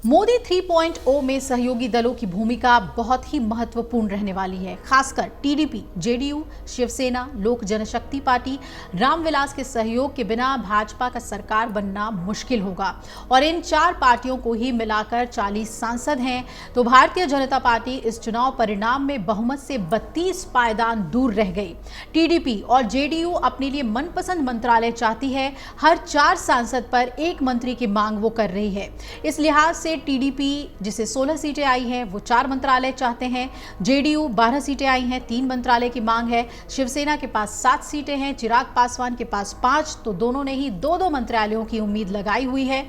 मोदी 3.0 में सहयोगी दलों की भूमिका बहुत ही महत्वपूर्ण रहने वाली है। खासकर टीडीपी, जेडीयू, शिवसेना, लोक जनशक्ति पार्टी, रामविलास के सहयोग के बिना भाजपा का सरकार बनना मुश्किल होगा और इन चार पार्टियों को ही मिलाकर 40 सांसद हैं। तो भारतीय जनता पार्टी इस चुनाव परिणाम में बहुमत से 32 पायदान दूर रह गई। टीडीपी और जेडीयू अपने लिए मनपसंद मंत्रालय चाहती है। हर 4 सांसद पर एक मंत्री की मांग वो कर रही है। इस लिहाज से टीडीपी, जिसे 16 सीटें आई हैं, वो 4 मंत्रालय चाहते हैं। जेडीयू 12 सीटें आई हैं, 3 मंत्रालय की मांग है। शिवसेना के पास 7 सीटें हैं, चिराग पासवान के पास 5, तो दोनों ने ही 2-2 मंत्रालयों की उम्मीद लगाई हुई है।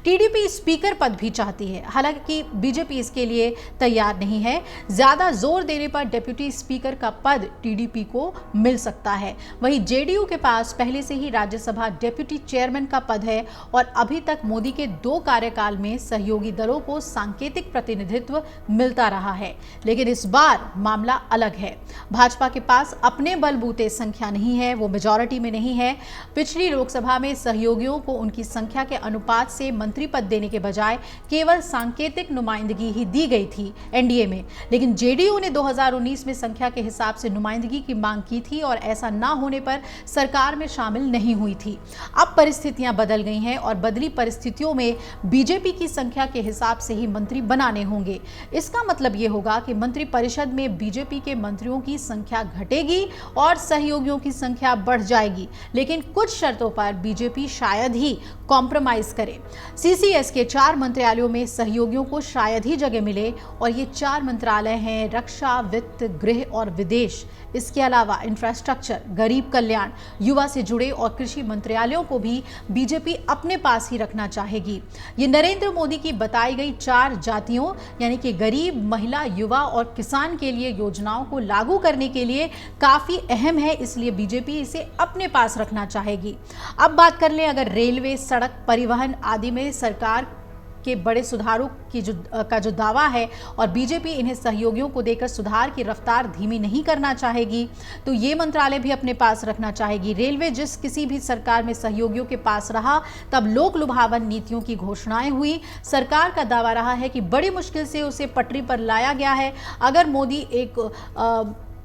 टीडीपी स्पीकर पद भी चाहती है, हालांकि बीजेपी इसके लिए तैयार नहीं है। ज्यादा जोर देने पर डिप्टी स्पीकर का पद टीडीपी को मिल सकता है। वहीं जेडीयू के पास पहले से ही राज्यसभा डिप्टी चेयरमैन का पद है और अभी तक मोदी के 2 कार्यकाल में सहयोगी दलों को सांकेतिक प्रतिनिधित्व मिलता रहा है। लेकिन इस बार मामला अलग है। भाजपा के पास अपने बलबूते संख्या नहीं है, वो मेजॉरिटी में नहीं है। पिछली लोकसभा में सहयोगियों को उनकी संख्या के अनुपात से मंत्री पद देने के बजाय केवल सांकेतिक नुमाइंदगी ही दी गई थी एनडीए में। लेकिन जेडीयू ने 2019 में संख्या के हिसाब से नुमाइंदगी की मांग की थी और ऐसा ना होने पर सरकार में शामिल नहीं हुई थी। अब परिस्थितियां बदल गई हैं और बदली परिस्थितियों में बीजेपी की संख्या के हिसाब से ही मंत्री बनाने होंगे। इसका मतलब यह होगा कि मंत्री परिषद में बीजेपी के मंत्रियों की संख्या घटेगी और सहयोगियों की संख्या बढ़ जाएगी। लेकिन कुछ शर्तों पर बीजेपी शायद ही कॉम्प्रोमाइज करे। सीसीएस के 4 मंत्रालयों में सहयोगियों को शायद ही जगह मिले और ये 4 मंत्रालय हैं रक्षा, वित्त, गृह और विदेश। इसके अलावा इंफ्रास्ट्रक्चर, गरीब कल्याण, युवा से जुड़े और कृषि मंत्रालयों को भी बीजेपी अपने पास ही रखना चाहेगी। ये नरेंद्र मोदी की बताई गई 4 जातियों यानी कि गरीब, महिला, युवा और किसान के लिए योजनाओं को लागू करने के लिए काफी अहम है, इसलिए बीजेपी इसे अपने पास रखना चाहेगी। अब बात कर लें अगर रेलवे, सड़क, परिवहन आदि में सरकार के बड़े सुधारों की जो दावा है और बीजेपी इन्हें सहयोगियों को देकर सुधार की रफ्तार धीमी नहीं करना चाहेगी, तो ये मंत्रालय भी अपने पास रखना चाहेगी। रेलवे जिस किसी भी सरकार में सहयोगियों के पास रहा, तब लोक लुभावन नीतियों की घोषणाएं हुई। सरकार का दावा रहा है कि बड़ी मुश्किल से उसे पटरी पर लाया गया है। अगर मोदी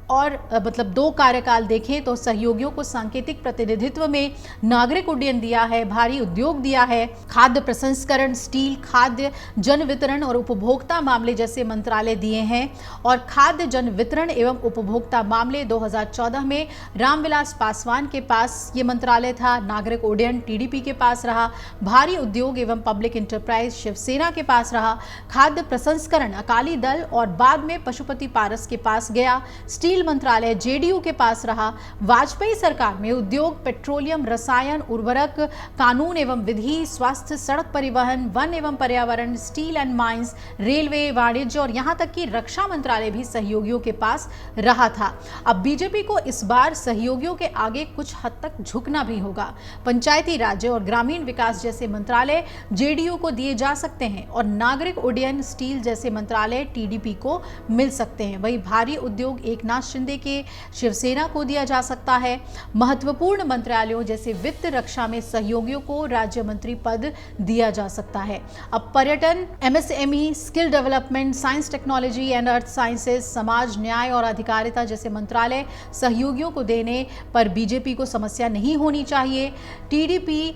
मतलब 2 कार्यकाल देखें तो सहयोगियों को सांकेतिक प्रतिनिधित्व में नागरिक उड्डयन दिया है, भारी उद्योग दिया है, खाद्य प्रसंस्करण, स्टील, खाद्य जन वितरण और उपभोक्ता मामले जैसे मंत्रालय दिए हैं। और खाद्य जन वितरण एवं उपभोक्ता मामले 2014 में रामविलास पासवान के पास ये मंत्रालय था, नागरिक उड्डयन टीडीपी के पास रहा, भारी उद्योग एवं पब्लिक इंटरप्राइज शिवसेना के पास रहा, खाद्य प्रसंस्करण अकाली दल और बाद में पशुपति पारस के पास गया, स्टील मंत्रालय जेडीयू के पास रहा। वाजपेयी सरकार में उद्योग, पेट्रोलियम, रसायन, उर्वरक, कानून एवं विधि, स्वास्थ्य, सड़क परिवहन, वन एवं पर्यावरण, स्टील एंड माइंस, रेलवे, वाणिज्य और यहां तक कि रक्षा मंत्रालय भी सहयोगियों के पास रहा था। अब बीजेपी को इस बार सहयोगियों के आगे कुछ हद तक झुकना भी होगा। पंचायती राज्य और ग्रामीण विकास जैसे मंत्रालय जेडीयू को दिए जा सकते हैं और नागरिक उड्डयन, स्टील जैसे मंत्रालय टीडीपी को मिल सकते हैं। वही भारी उद्योग एकनाथ शिंदे के शिवसेना को दिया जा सकता है। महत्वपूर्ण मंत्रालयों जैसे वित्त, रक्षा में सहयोगियों को राज्य मंत्री पद दिया जा सकता है। अब पर्यटन, MSME, skill development, science technology and earth sciences, समाज, न्याय और अधिकारिता जैसे मंत्रालय सहयोगियों को देने पर बीजेपी को समस्या नहीं होनी चाहिए। टीडीपी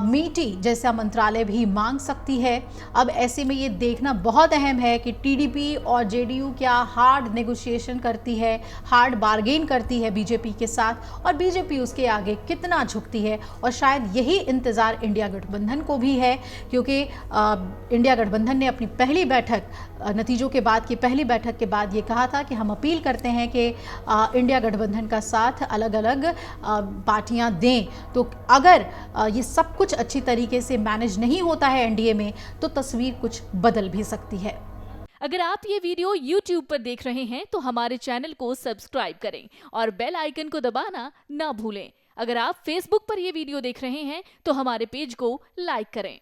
मीटी जैसा मंत्रालय भी मांग सकती है। अब ऐसे में ये देखना बहुत अहम है कि टीडीपी और जेडीयू क्या हार्ड नेगोशिएशन करती है, हार्ड बार्गेन करती है बीजेपी के साथ और बीजेपी उसके आगे कितना झुकती है। और शायद यही इंतजार इंडिया गठबंधन को भी है, क्योंकि इंडिया गठबंधन ने अपनी पहली बैठक नतीजों के बाद की पहली बैठक के बाद ये कहा था कि हम अपील करते हैं कि इंडिया गठबंधन का साथ अलग अलग पार्टियां दें। तो अगर ये सब कुछ अच्छी तरीके से मैनेज नहीं होता है एनडीए में, तो तस्वीर कुछ बदल भी सकती है। अगर आप ये वीडियो YouTube पर देख रहे हैं तो हमारे चैनल को सब्सक्राइब करें और बेल आइकन को दबाना ना भूलें। अगर आप Facebook पर ये वीडियो देख रहे हैं तो हमारे पेज को लाइक करें।